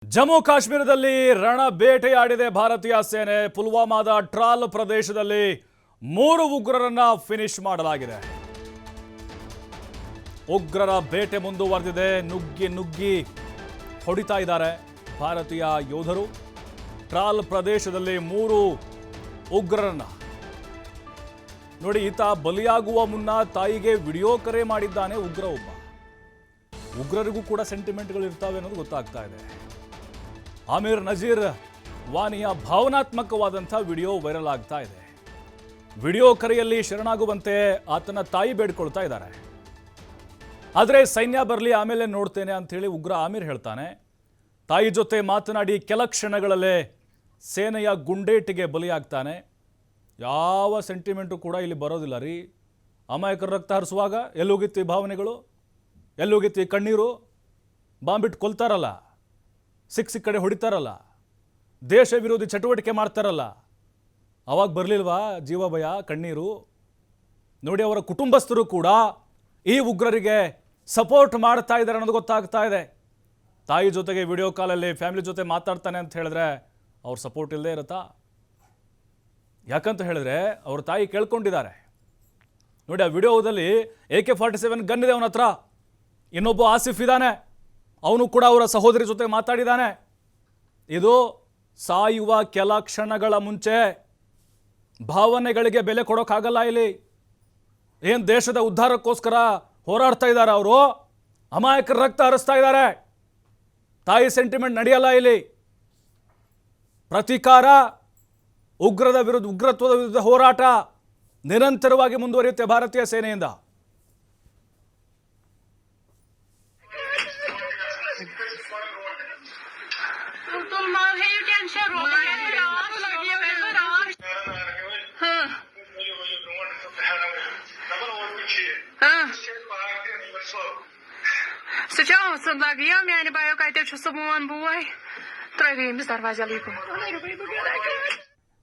ಜಮ್ಮು ಕಾಶ್ಮೀರದಲ್ಲಿ ರಣ ಬೇಟೆಯಾಡಿದೆ ಭಾರತೀಯ ಸೇನೆ. ಪುಲ್ವಾಮಾದ ಟ್ರಾಲ್ ಪ್ರದೇಶದಲ್ಲಿ 3 ಉಗ್ರರನ್ನ ಫಿನಿಶ್ ಮಾಡಲಾಗಿದೆ. ಉಗ್ರರ ಬೇಟೆ ಮುಂದುವರೆದಿದೆ. ನುಗ್ಗಿ ಹೊಡಿತಾ ಇದ್ದಾರೆ ಭಾರತೀಯ ಯೋಧರು. ಟ್ರಾಲ್ ಪ್ರದೇಶದಲ್ಲಿ 3 ಉಗ್ರರನ್ನ ನೋಡಿ. ಈತ ಬಲಿಯಾಗುವ ಮುನ್ನ ತಾಯಿಗೆ ವಿಡಿಯೋ ಕರೆ ಮಾಡಿದ್ದಾನೆ ಉಗ್ರ ಒಬ್ಬ. ಉಗ್ರರಿಗೂ ಕೂಡ ಸೆಂಟಿಮೆಂಟ್ಗಳು ಇರ್ತಾವೆ ಅನ್ನೋದು ಗೊತ್ತಾಗ್ತಾ ಇದೆ. ಆಮಿರ್ ನಜೀರ್ ವಾನಿಯ ಭಾವನಾತ್ಮಕವಾದಂಥ ವಿಡಿಯೋ ವೈರಲ್ ಆಗ್ತಾ ಇದೆ. ವಿಡಿಯೋ ಕರೆಯಲ್ಲಿ ಶರಣಾಗುವಂತೆ ಆತನ ತಾಯಿ ಬೇಡ್ಕೊಳ್ತಾ ಇದ್ದಾರೆ. ಆದರೆ ಸೈನ್ಯ ಬರಲಿ ಆಮೇಲೆ ನೋಡ್ತೇನೆ ಅಂಥೇಳಿ ಉಗ್ರ ಆಮಿರ್ ಹೇಳ್ತಾನೆ. ತಾಯಿ ಜೊತೆ ಮಾತನಾಡಿ ಕೆಲ ಕ್ಷಣಗಳಲ್ಲೇ ಸೇನೆಯ ಗುಂಡೇಟಿಗೆ ಬಲಿಯಾಗ್ತಾನೆ. ಯಾವ ಸೆಂಟಿಮೆಂಟು ಕೂಡ ಇಲ್ಲಿ ಬರೋದಿಲ್ಲ ರೀ. ಅಮಾಯಕರ ರಕ್ತ ಹರಿಸುವಾಗ ಎಲ್ಲೋಗಿತ್ತು ಈ ಭಾವನೆಗಳು, ಎಲ್ಲೋಗಿತ್ತು ಈ ಕಣ್ಣೀರು? ಬಾಂಬಿಟ್ಟು ಕೊಲ್ತಾರಲ್ಲ, ಸಿಕ್ಕ ಕಡೆ ಹೊಡಿತಾರಲ್ಲ, ದೇಶ ವಿರೋಧಿ ಚಟುವಟಿಕೆ ಮಾಡ್ತಾರಲ್ಲ, ಅವಾಗ ಬರಲಿಲ್ವಾ ಜೀವ ಭಯ, ಕಣ್ಣೀರು? ನೋಡಿ, ಅವರ ಕುಟುಂಬಸ್ಥರು ಕೂಡ ಈ ಉಗ್ರರಿಗೆ ಸಪೋರ್ಟ್ ಮಾಡ್ತಾ ಇದ್ದಾರೆ ಅನ್ನೋದು ಗೊತ್ತಾಗ್ತಾ ಇದೆ. ತಾಯಿ ಜೊತೆಗೆ ವಿಡಿಯೋ ಕಾಲಲ್ಲಿ ಫ್ಯಾಮಿಲಿ ಜೊತೆ ಮಾತಾಡ್ತಾನೆ ಅಂತ ಹೇಳಿದ್ರೆ ಅವ್ರ ಸಪೋರ್ಟ್ ಇಲ್ಲದೆ ಇರುತ್ತಾ? ಯಾಕಂತ ಹೇಳಿದ್ರೆ ಅವ್ರ ತಾಯಿ ಕೇಳ್ಕೊಂಡಿದ್ದಾರೆ. ನೋಡಿ, ಆ ವಿಡಿಯೋದಲ್ಲಿ AK-47 ಗನ್ ಇದೆ ಅವನ ಹತ್ರ. ಇನ್ನೊಬ್ಬ ಆಸಿಫ್ ಇದ್ದಾನೆ, ಅವನು ಕೂಡ ಅವರ ಸಹೋದರಿ ಜೊತೆ ಮಾತಾಡಿದ್ದಾನೆ. ಇದು ಸಾಯುವ ಕೆಲ ಕ್ಷಣಗಳ ಮುಂಚೆ. ಭಾವನೆಗಳಿಗೆ ಬೆಲೆ ಕೊಡೋಕ್ಕಾಗಲ್ಲ ಇಲ್ಲಿ. ಏನು ದೇಶದ ಉದ್ಧಾರಕ್ಕೋಸ್ಕರ ಹೋರಾಡ್ತಾ ಇದ್ದಾರೆ ಅವರು, ಅಮಾಯಕರ ರಕ್ತ ಹರಿಸ್ತಾ ಇದ್ದಾರೆ. ತಾಯಿ ಸೆಂಟಿಮೆಂಟ್ ನಡೆಯಲ್ಲ ಇಲ್ಲಿ. ಪ್ರತೀಕಾರ, ಉಗ್ರತ್ವದ ವಿರುದ್ಧ ಹೋರಾಟ ನಿರಂತರವಾಗಿ ಮುಂದುವರಿಯುತ್ತೆ ಭಾರತೀಯ ಸೇನೆಯಿಂದ. Сейчас, я, меня не боюсь, как ты что, собой, бой. Трое, без дорвазя, липу.